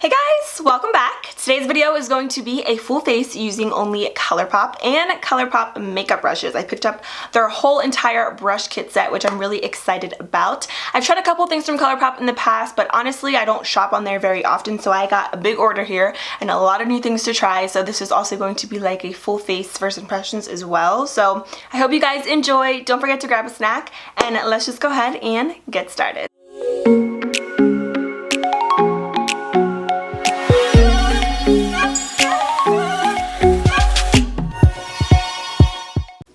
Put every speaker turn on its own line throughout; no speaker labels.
Hey guys, welcome back. Today's video is going to be a full face using only ColourPop and ColourPop makeup brushes. I picked up their whole entire brush kit set, which I'm really excited about. I've tried a couple things from ColourPop in the past, but honestly, I don't shop on there very often, so I got a big order here and a lot of new things to try, so this is also going to be like a full face first impressions as well. So I hope you guys enjoy. Don't forget to grab a snack, and let's just go ahead and get started.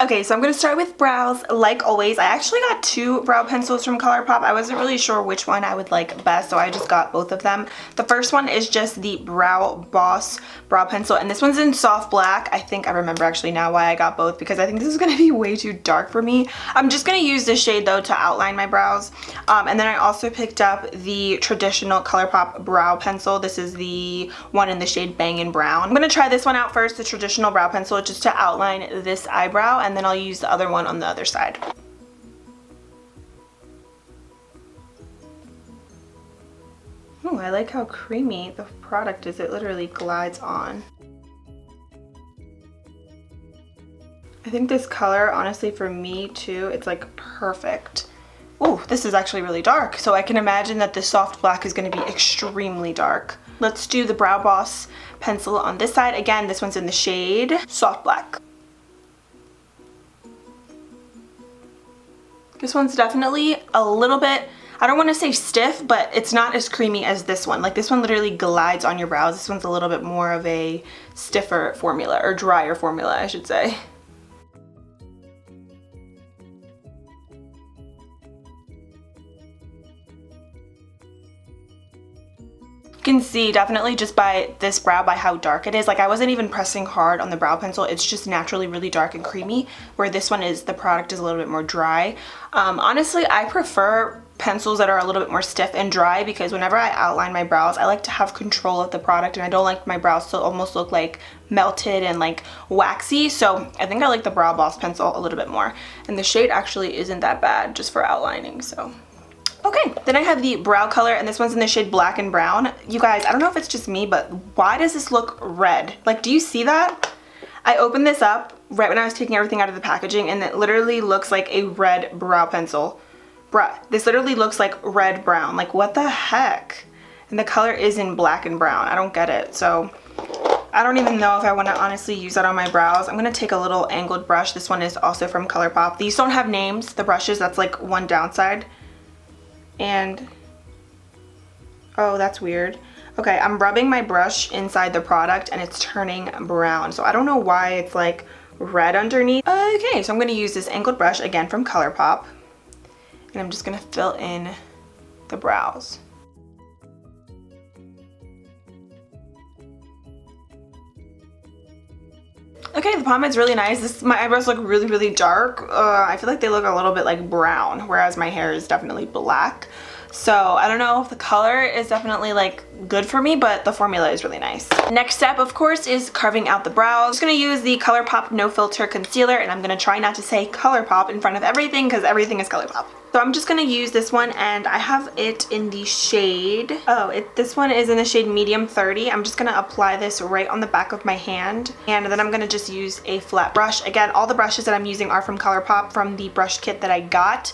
Okay, so I'm going to start with brows like always. I actually got two brow pencils from ColourPop. I wasn't really sure which one I would like best, so I just got both of them. The first one is just the Voss brow pencil, and this one's in soft black. I think I remember actually now why I got both, because I think this is going to be way too dark for me. I'm just going to use this shade though to outline my brows. And then I also picked up the traditional ColourPop brow pencil. This is the one in the shade Bangin' Brown. I'm going to try this one out first, the traditional brow pencil, just to outline this eyebrow, and then I'll use the other one on the other side. Oh, I like how creamy the product is. It literally glides on. I think this color, honestly, for me too, it's like perfect. Oh, this is actually really dark, so I can imagine that the soft black is going to be extremely dark. Let's do the Brow Voss pencil on this side. Again, this one's in the shade soft black. This one's definitely a little bit, I don't want to say stiff, but it's not as creamy as this one. Like, this one literally glides on your brows. This one's a little bit more of a stiffer formula, or drier formula, I should say. You can see definitely just by this brow by how dark it is. Like, I wasn't even pressing hard on the brow pencil. It's just naturally really dark and creamy, where this one is, the product is a little bit more dry. Honestly, I prefer pencils that are a little bit more stiff and dry, because whenever I outline my brows, I like to have control of the product, and I don't like my brows to almost look like melted and like waxy. So I think I like the Brow Voss pencil a little bit more, and the shade actually isn't that bad just for outlining. So okay, then I have the brow color, and this one's in the shade Black and Brown. You guys, I don't know if it's just me, but why does this look red? Like, do you see that? I opened this up right when I was taking everything out of the packaging, and it literally looks like a red brow pencil. Bruh, this literally looks like red brown. Like, what the heck? And the color is in Black and Brown. I don't get it. So I don't even know if I want to honestly use that on my brows. I'm going to take a little angled brush. This one is also from ColourPop. These don't have names, the brushes. That's like one downside. And oh, that's weird. Okay, I'm rubbing my brush inside the product and it's turning brown, so I don't know why it's like red underneath. Okay, so I'm going to use this angled brush again from ColourPop, and I'm just going to fill in the brows. Okay, the pomade's really nice. My eyebrows look really, really dark. I feel like they look a little bit like brown, whereas my hair is definitely black. So I don't know if the color is definitely like good for me, but the formula is really nice. Next step, of course, is carving out the brows. I'm just gonna use the ColourPop No Filter Concealer, and I'm gonna try not to say ColourPop in front of everything, because everything is ColourPop. So I'm just gonna use this one, and I have it in the shade, this one is in the shade Medium 30. I'm just gonna apply this right on the back of my hand, and then I'm gonna just use a flat brush. Again, all the brushes that I'm using are from ColourPop, from the brush kit that I got.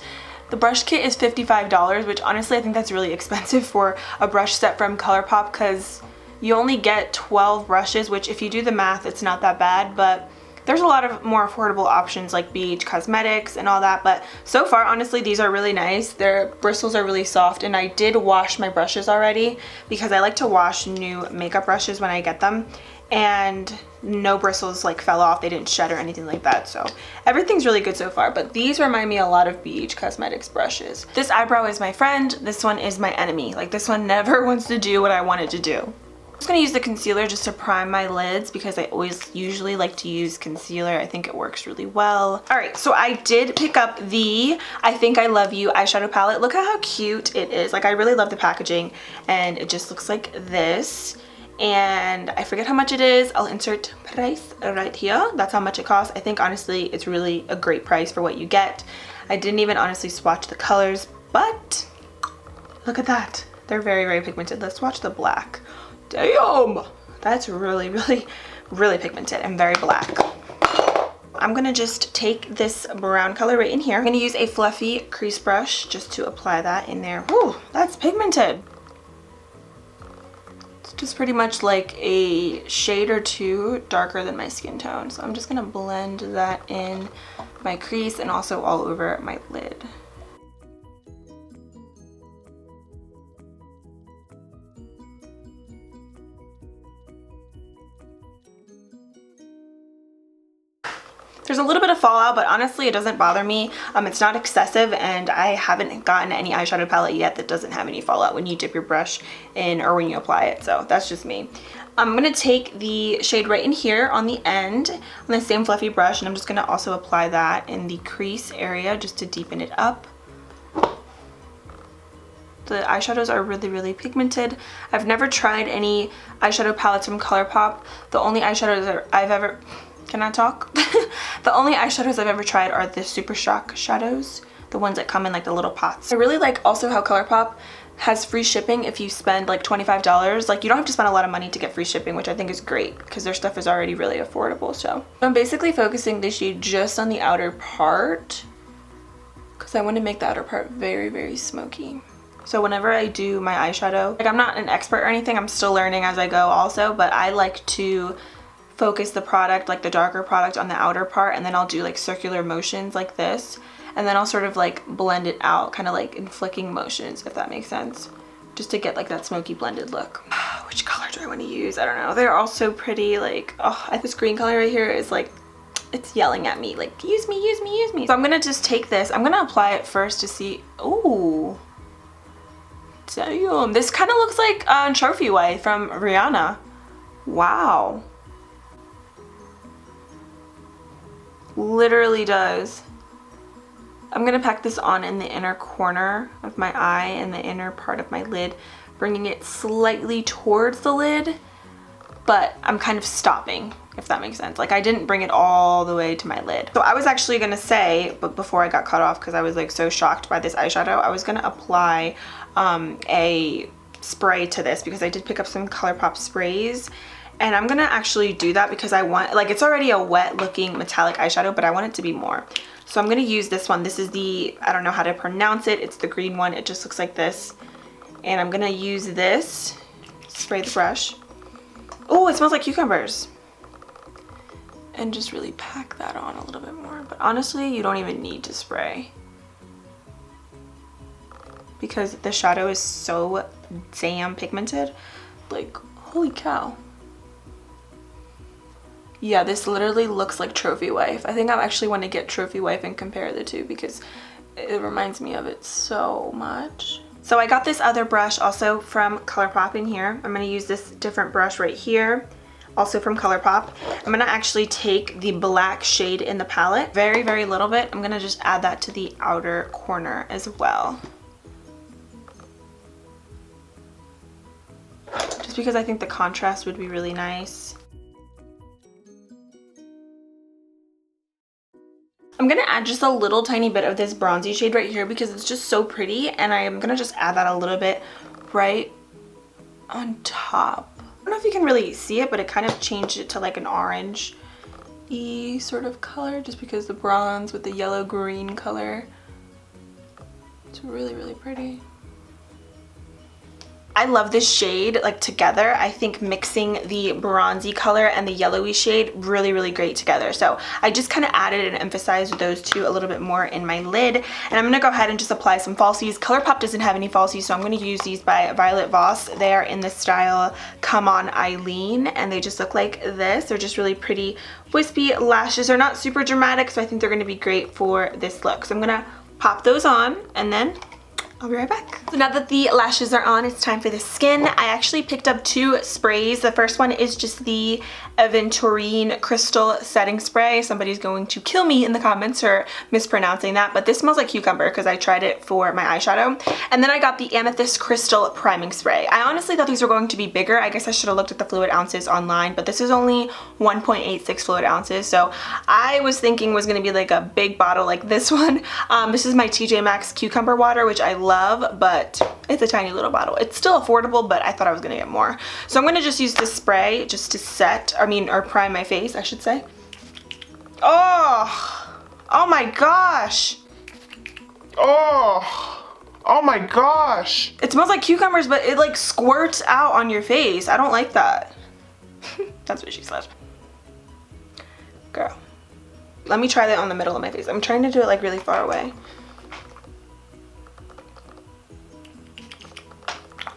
The brush kit is $55, which honestly I think that's really expensive for a brush set from ColourPop, because you only get 12 brushes, which if you do the math, it's not that bad, but there's a lot of more affordable options like BH Cosmetics and all that. But so far, honestly, these are really nice. Their bristles are really soft, and I did wash my brushes already, because I like to wash new makeup brushes when I get them, and no bristles like fell off, they didn't shed or anything like that, so everything's really good so far. But these remind me a lot of BH Cosmetics brushes. This eyebrow is my friend, this one is my enemy. Like, this one never wants to do what I want it to do. I'm just gonna use the concealer just to prime my lids, because I usually like to use concealer. I think it works really well. Alright, so I did pick up the I Think I Love You eyeshadow palette. Look at how cute it is. Like, I really love the packaging, and it just looks like this. And I forget how much it is. I'll insert price right here. That's how much it costs. I think honestly it's really a great price for what you get. I didn't even honestly swatch the colors, but look at that. They're very, very pigmented. Let's swatch the black. Damn! That's really, really, really pigmented and very black. I'm gonna just take this brown color right in here. I'm gonna use a fluffy crease brush just to apply that in there. Whew, that's pigmented. It's just pretty much like a shade or two darker than my skin tone. So I'm just gonna blend that in my crease and also all over my lid. There's a little bit of fallout, but honestly it doesn't bother me. It's not excessive, and I haven't gotten any eyeshadow palette yet that doesn't have any fallout when you dip your brush in or when you apply it, so that's just me. I'm gonna take the shade right in here on the end on the same fluffy brush, and I'm just gonna also apply that in the crease area just to deepen it up. The eyeshadows are really, really pigmented. I've never tried any eyeshadow palettes from ColourPop. The only eyeshadows that I've ever... Can I talk? The only eyeshadows I've ever tried are the Super Shock shadows, the ones that come in like the little pots. I really like also how ColourPop has free shipping if you spend like $25. Like, you don't have to spend a lot of money to get free shipping, which I think is great because their stuff is already really affordable. So I'm basically focusing this shade just on the outer part because I want to make the outer part very, very smoky. So whenever I do my eyeshadow, like, I'm not an expert or anything, I'm still learning as I go also, but I like to focus the product, like the darker product, on the outer part, and then I'll do like circular motions like this, and then I'll sort of like blend it out, kind of like in flicking motions, if that makes sense, just to get like that smoky blended look. Which color do I want to use? I don't know. They're all so pretty. Like, oh, this green color right here is like, it's yelling at me like, use me, use me, use me. So I'm gonna just take this, I'm gonna apply it first to see. Ooh, damn, this kind of looks like Trophy Wife from Rihanna. Wow. Literally does. I'm gonna pack this on in the inner corner of my eye and the inner part of my lid, bringing it slightly towards the lid, but I'm kind of stopping, if that makes sense. Like, I didn't bring it all the way to my lid. So I was actually gonna say, but before I got cut off because I was like so shocked by this eyeshadow, I was gonna apply a spray to this because I did pick up some ColourPop sprays. And I'm gonna actually do that because I want, like, it's already a wet looking metallic eyeshadow, but I want it to be more. So I'm gonna use this one. This is the, I don't know how to pronounce it. It's the green one. It just looks like this. And I'm gonna use this, spray the brush. Oh, it smells like cucumbers. And just really pack that on a little bit more. But honestly, you don't even need to spray because the shadow is so damn pigmented. Like, holy cow. Yeah, this literally looks like Trophy Wife. I think I actually want to get Trophy Wife and compare the two because it reminds me of it so much. So I got this other brush also from ColourPop in here. I'm going to use this different brush right here, also from ColourPop. I'm going to actually take the black shade in the palette, very, very little bit. I'm going to just add that to the outer corner as well. Just because I think the contrast would be really nice. I'm gonna add just a little tiny bit of this bronzy shade right here because it's just so pretty, and I'm gonna just add that a little bit right on top. I don't know if you can really see it, but it kind of changed it to like an orange-y sort of color just because the bronze with the yellow green color. It's really, really pretty. I love this shade like together. I think mixing the bronzy color and the yellowy shade really, really great together. So I just kind of added and emphasized those two a little bit more in my lid. And I'm going to go ahead and just apply some falsies. ColourPop doesn't have any falsies, so I'm going to use these by Violet Voss. They are in the style Come On Eyeleen, and they just look like this. They're just really pretty wispy lashes. They're not super dramatic, so I think they're going to be great for this look. So I'm going to pop those on, and then I'll be right back. So now that the lashes are on, it's time for the skin. I actually picked up two sprays. The first one is just the Aventurine Crystal Setting Spray. Somebody's going to kill me in the comments for mispronouncing that, but this smells like cucumber because I tried it for my eyeshadow. And then I got the Amethyst Crystal Priming Spray. I honestly thought these were going to be bigger. I guess I should have looked at the fluid ounces online, but this is only 1.86 fluid ounces. So I was thinking was going to be like a big bottle like this one. This is my TJ Maxx Cucumber Water, which I love. love, but it's a tiny little bottle. It's still affordable, but I thought I was gonna get more. So I'm gonna just use this spray just to set, or prime my face, I should say. Oh my gosh. Oh my gosh. It smells like cucumbers, but it like squirts out on your face. I don't like that. That's what she said. Girl. Let me try that on the middle of my face. I'm trying to do it like really far away.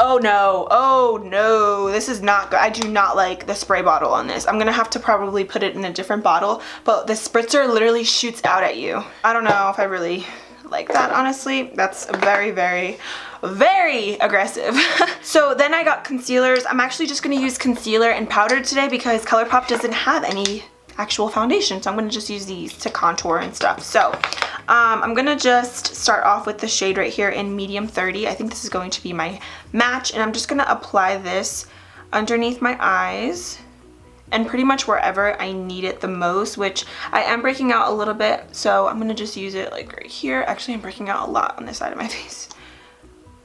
Oh no, oh no, this is not good. I do not like the spray bottle on this. I'm gonna have to probably put it in a different bottle, but the spritzer literally shoots out at you. I don't know if I really like that, honestly. That's very, very, very aggressive. So then I got concealers. I'm actually just gonna use concealer and powder today because ColourPop doesn't have any actual foundation, so I'm gonna just use these to contour and stuff. So I'm gonna just start off with the shade right here in medium 30. I think this is going to be my match, and I'm just gonna apply this underneath my eyes and pretty much wherever I need it the most, which I am breaking out a little bit, so I'm gonna just use it like right here. Actually, I'm breaking out a lot on this side of my face,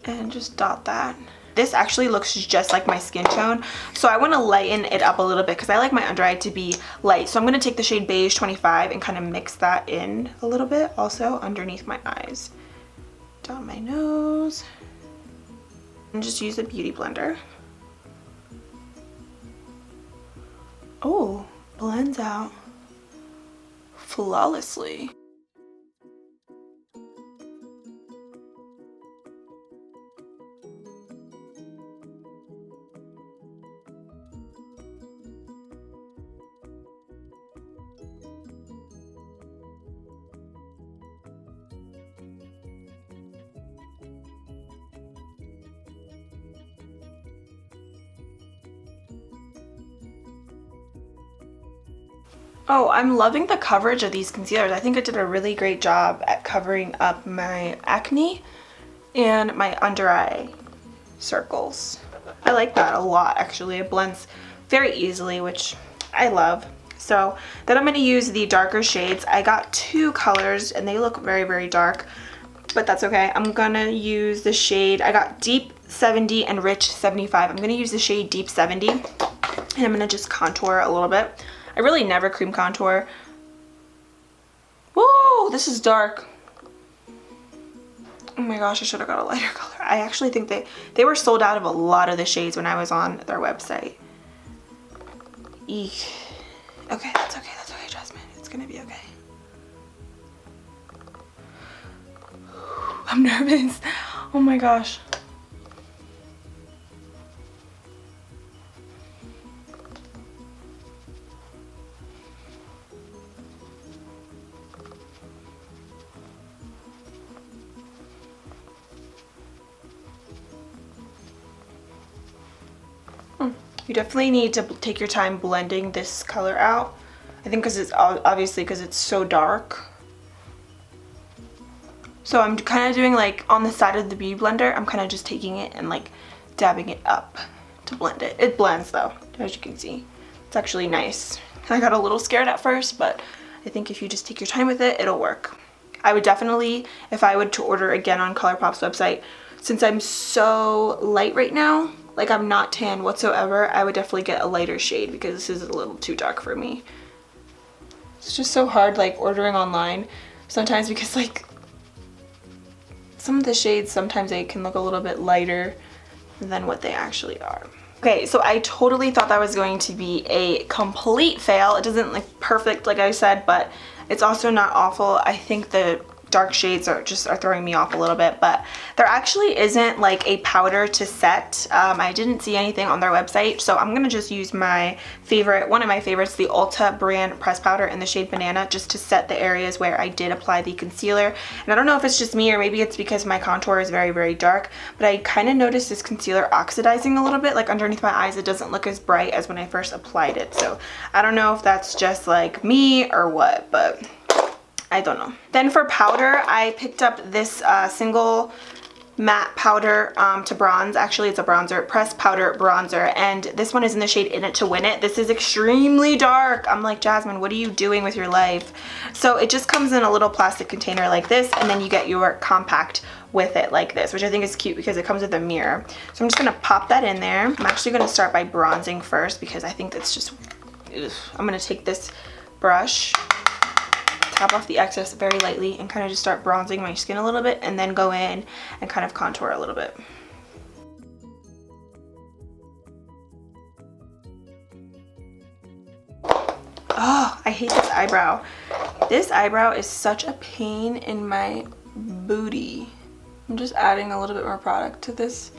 and just dot that. This actually looks just like my skin tone, so I want to lighten it up a little bit because I like my under eye to be light. So I'm going to take the shade Beige 25 and kind of mix that in a little bit also underneath my eyes. Down my nose. And just use a beauty blender. Oh, blends out flawlessly. Oh, I'm loving the coverage of these concealers. I think I did a really great job at covering up my acne and my under eye circles. I like that a lot, actually. It blends very easily, which I love. So then I'm going to use the darker shades. I got two colors and they look very, very dark, but that's okay. I'm going to use the shade, I got Deep 70 and Rich 75. I'm going to use the shade Deep 70 and I'm going to just contour a little bit. I really never cream contour. Whoa, this is dark. Oh my gosh, I should have got a lighter color. I actually think they were sold out of a lot of the shades when I was on their website. Eek. Okay, that's okay, Jasmine. It's gonna be okay. I'm nervous. Oh my gosh. You definitely need to take your time blending this color out. I think because it's obviously because it's so dark. So I'm kind of doing like on the side of the beauty blender, I'm kind of just taking it and like dabbing it up to blend it. It blends though, as you can see. It's actually nice. I got a little scared at first, but I think if you just take your time with it, it'll work. I would definitely, if I would to order again on ColourPop's website, since I'm so light right now, like I'm not tan whatsoever, I would definitely get a lighter shade because this is a little too dark for me. It's just so hard like ordering online sometimes because like some of the shades, sometimes they can look a little bit lighter than what they actually are. Okay, so I totally thought that was going to be a complete fail. It doesn't look perfect like I said, but it's also not awful. I think the dark shades are throwing me off a little bit, but there actually isn't like a powder to set. I didn't see anything on their website, so I'm gonna just use my favorite, one of my favorites, the Ulta brand press powder in the shade Banana, just to set the areas where I did apply the concealer. And I don't know if it's just me or maybe it's because my contour is very, very dark, but I kind of noticed this concealer oxidizing a little bit, like underneath my eyes. It doesn't look as bright as when I first applied it, so I don't know if that's just like me or what, but I don't know. Then for powder, I picked up this single matte powder to bronze. Actually, it's a bronzer, pressed powder bronzer, and this one is in the shade In It to Win It. This is extremely dark. I'm like, Jasmine, what are you doing with your life? So it just comes in a little plastic container like this, and then you get your compact with it like this, which I think is cute because it comes with a mirror. So I'm just gonna pop that in there. I'm actually gonna start by bronzing first because I think that's just, ugh. I'm gonna take this brush, tap off the excess very lightly, and kind of just start bronzing my skin a little bit, and then go in and kind of contour a little bit. Oh, I hate this eyebrow. This eyebrow is such a pain in my booty. I'm just adding a little bit more product to this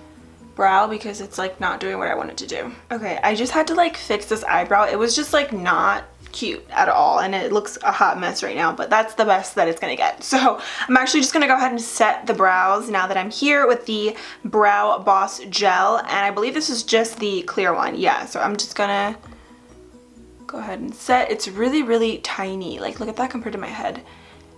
brow because it's like not doing what I wanted to do. Okay, I just had to like fix this eyebrow. It was just like not cute at all, and it looks a hot mess right now, but that's the best that it's gonna get. So I'm actually just gonna go ahead and set the brows now that I'm here with the Brow Boss gel, and I believe this is just the clear one. Yeah, so I'm just gonna go ahead and set. It's really, really tiny. Like, look at that compared to my head.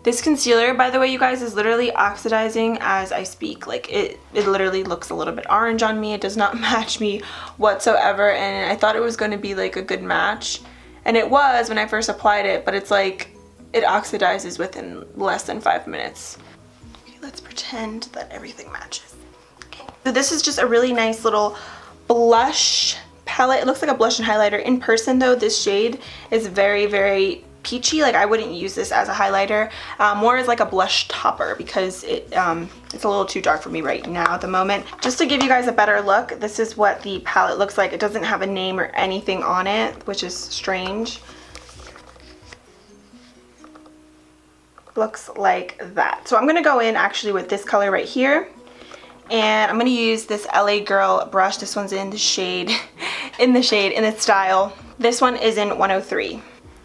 This concealer, by the way, you guys, is literally oxidizing as I speak. Like, it literally looks a little bit orange on me. It does not match me whatsoever, and I thought it was going to be like a good match. And it was when I first applied it, but it's like it oxidizes within less than 5 minutes. Okay, let's pretend that everything matches. Okay. So this is just a really nice little blush palette. It looks like a blush and highlighter. In person though, this shade is very, very peachy. Like, I wouldn't use this as a highlighter, more as like a blush topper because it's a little too dark for me right now at the moment. Just to give you guys a better look, this is what the palette looks like. It doesn't have a name or anything on it, which is strange. Looks like that. So I'm gonna go in actually with this color right here, and I'm gonna use this LA Girl brush. This one's in the shade, in the style. This one is in 103.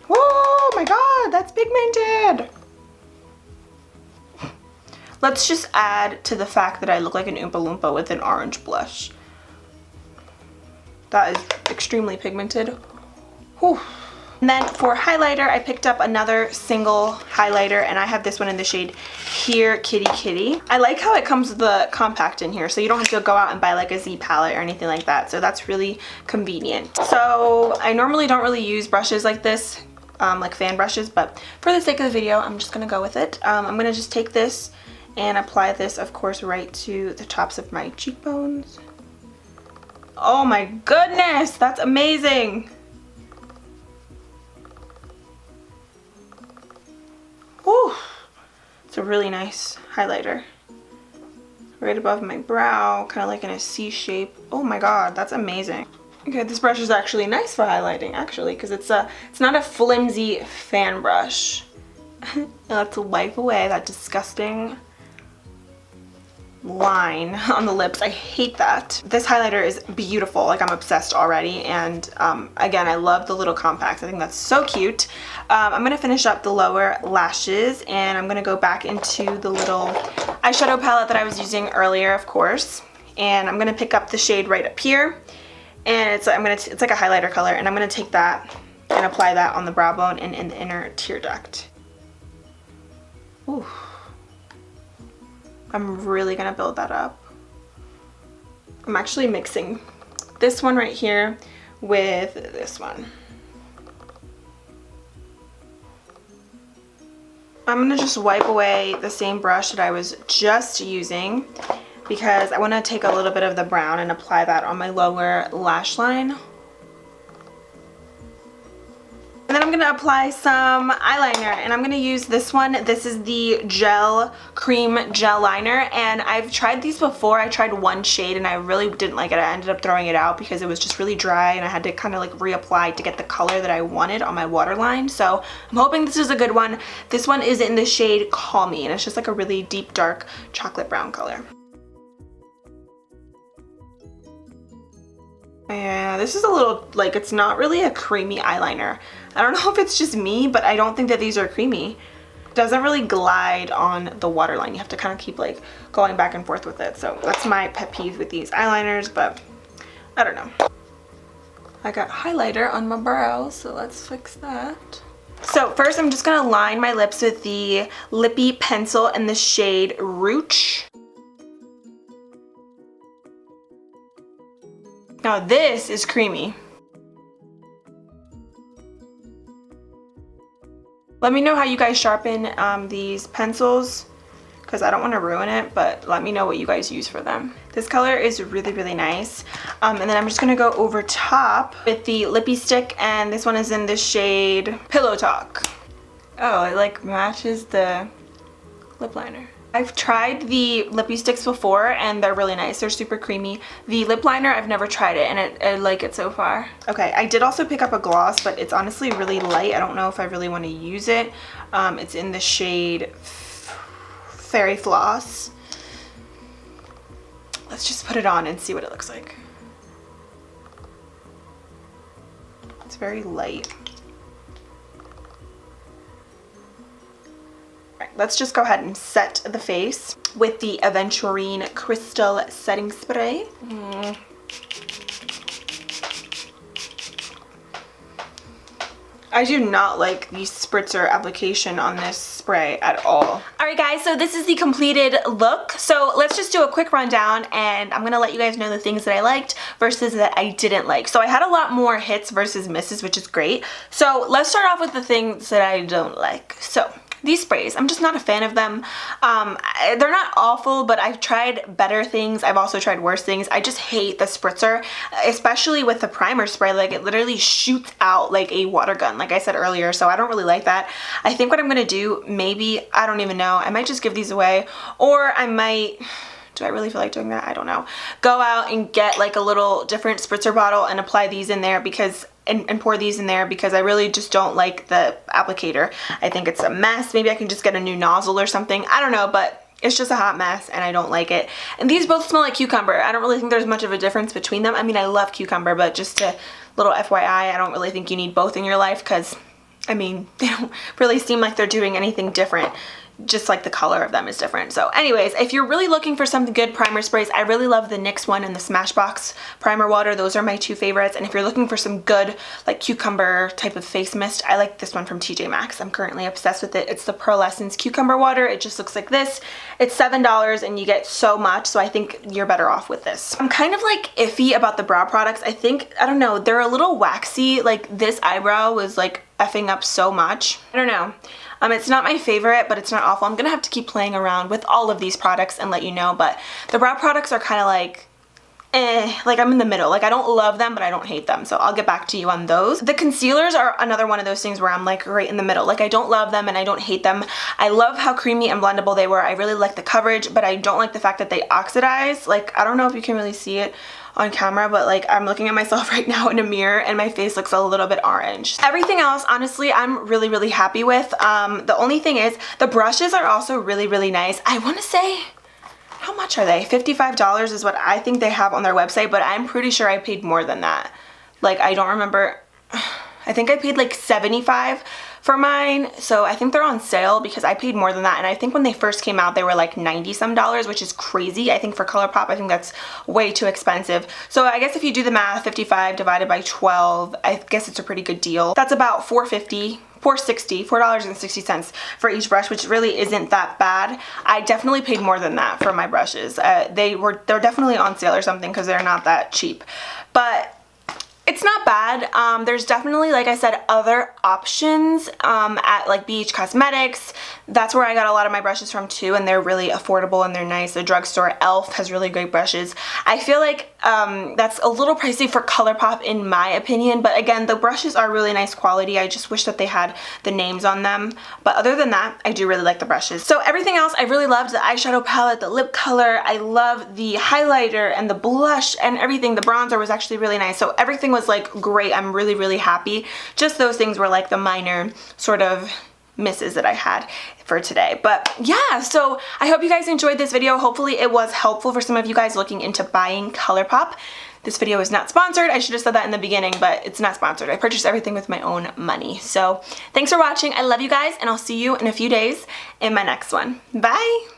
Oh my god, that's pigmented! Let's just add to the fact that I look like an Oompa Loompa with an orange blush. That is extremely pigmented. Whew. And then for highlighter, I picked up another single highlighter, and I have this one in the shade Here Kitty Kitty. I like how it comes with the compact in here, so you don't have to go out and buy like a Z palette or anything like that, so that's really convenient. So I normally don't really use brushes like this, like fan brushes, but for the sake of the video, I'm just gonna go with it. I'm gonna just take this and apply this, of course, right to the tops of my cheekbones. Oh my goodness, that's amazing. Whew. It's a really nice highlighter. Right above my brow, kind of like in a C shape. Oh my god, that's amazing. Okay, this brush is actually nice for highlighting, actually, because it's not a flimsy fan brush. Let's wipe away that disgusting line on the lips. I hate that. This highlighter is beautiful. Like, I'm obsessed already, and again, I love the little compacts. I think that's so cute. I'm gonna finish up the lower lashes, and I'm gonna go back into the little eyeshadow palette that I was using earlier, of course, and I'm gonna pick up the shade right up here, and it's like a highlighter color, and I'm gonna take that and apply that on the brow bone and in the inner tear duct. Ooh. I'm really gonna build that up. I'm actually mixing this one right here with this one. I'm gonna just wipe away the same brush that I was just using because I wanna take a little bit of the brown and apply that on my lower lash line. And then I'm gonna apply some eyeliner, and I'm gonna use this one. This is the cream gel liner, and I've tried these before. I tried one shade and I really didn't like it. I ended up throwing it out because it was just really dry, and I had to kind of like reapply to get the color that I wanted on my waterline. So I'm hoping this is a good one. This one is in the shade Call Me, and it's just like a really deep dark chocolate brown color. Yeah, this is a little, like, it's not really a creamy eyeliner. I don't know if it's just me, but I don't think that these are creamy. It doesn't really glide on the waterline. You have to kind of keep like going back and forth with it. So that's my pet peeve with these eyeliners, but I don't know. I got highlighter on my brows, so let's fix that. So first I'm just gonna line my lips with the Lippie pencil in the shade Rooch. Now this is creamy. Let me know how you guys sharpen these pencils, because I don't want to ruin it, but let me know what you guys use for them. This color is really, really nice. And then I'm just going to go over top with the Lippie stick, and this one is in the shade Pillow Talk. Oh, it like matches the lip liner. I've tried the Lippie sticks before and they're really nice. They're super creamy. The lip liner, I've never tried it, and I like it so far. Okay, I did also pick up a gloss, but it's honestly really light. I don't know if I really want to use it. It's in the shade Fairy Floss. Let's just put it on and see what it looks like. It's very light. Let's just go ahead and set the face with the Aventurine Crystal Setting Spray. I do not like the spritzer application on this spray at all. Alright guys, so this is the completed look. So let's just do a quick rundown, and I'm gonna let you guys know the things that I liked versus that I didn't like. So I had a lot more hits versus misses, which is great. So let's start off with the things that I don't like. So these sprays, I'm just not a fan of them. They're not awful, but I've tried better things. I've also tried worse things. I just hate the spritzer, especially with the primer spray. Like, it literally shoots out like a water gun, like I said earlier, so I don't really like that. I think what I'm gonna do, maybe, I don't even know, I might just give these away, or I might, do I really feel like doing that? I don't know. Go out and get like a little different spritzer bottle and apply these in there, because and pour these in there, because I really just don't like the applicator. I think it's a mess. Maybe I can just get a new nozzle or something. I don't know, but it's just a hot mess and I don't like it. And these both smell like cucumber. I don't really think there's much of a difference between them. I mean, I love cucumber, but just a little FYI, I don't really think you need both in your life, because, I mean, they don't really seem like they're doing anything different. Just like the color of them is different. So anyways, if you're really looking for some good primer sprays, I really love the NYX one and the Smashbox primer water. Those are my two favorites. And if you're looking for some good like cucumber type of face mist, I like this one from TJ Maxx. I'm currently obsessed with it. It's the Pearl Essence cucumber water. It just looks like this. It's $7 and you get so much, so I think you're better off with this. I'm kind of like iffy about the brow products. I think, I don't know, they're a little waxy. Like, this eyebrow was like effing up so much. I don't know. It's not my favorite, but it's not awful. I'm gonna have to keep playing around with all of these products and let you know, but the brow products are kind of like, like I'm in the middle. Like, I don't love them, but I don't hate them, so I'll get back to you on those. The concealers are another one of those things where I'm like right in the middle. Like, I don't love them and I don't hate them. I love how creamy and blendable they were. I really like the coverage, but I don't like the fact that they oxidize. Like, I don't know if you can really see it on camera, but like, I'm looking at myself right now in a mirror and my face looks a little bit orange. Everything else, honestly, I'm really, really happy with. The only thing is, the brushes are also really, really nice. I want to say, how much are they? $55 is what I think they have on their website, but I'm pretty sure I paid more than that. Like, I don't remember. I think I paid like $75 for mine, so I think they're on sale because I paid more than that. And I think when they first came out, they were like $90 some, which is crazy. I think for ColourPop, I think that's way too expensive. So I guess if you do the math, 55 divided by 12, I guess it's a pretty good deal. That's about $4.60 for each brush, which really isn't that bad. I definitely paid more than that for my brushes. They're definitely on sale or something, because they're not that cheap. But it's not bad. There's definitely, like I said, other options at like BH Cosmetics. That's where I got a lot of my brushes from too, and they're really affordable and they're nice. The drugstore Elf has really great brushes. I feel like that's a little pricey for ColourPop in my opinion, but again, the brushes are really nice quality. I just wish that they had the names on them. But other than that, I do really like the brushes. So everything else, I really loved the eyeshadow palette, the lip color. I love the highlighter and the blush and everything. The bronzer was actually really nice. So everything was like great. I'm really, really happy. Just those things were like the minor sort of misses that I had for today. But yeah, so I hope you guys enjoyed this video. Hopefully it was helpful for some of you guys looking into buying ColourPop. This video is not sponsored. I should have said that in the beginning, but it's not sponsored. I purchased everything with my own money. So thanks for watching. I love you guys, and I'll see you in a few days in my next one. Bye!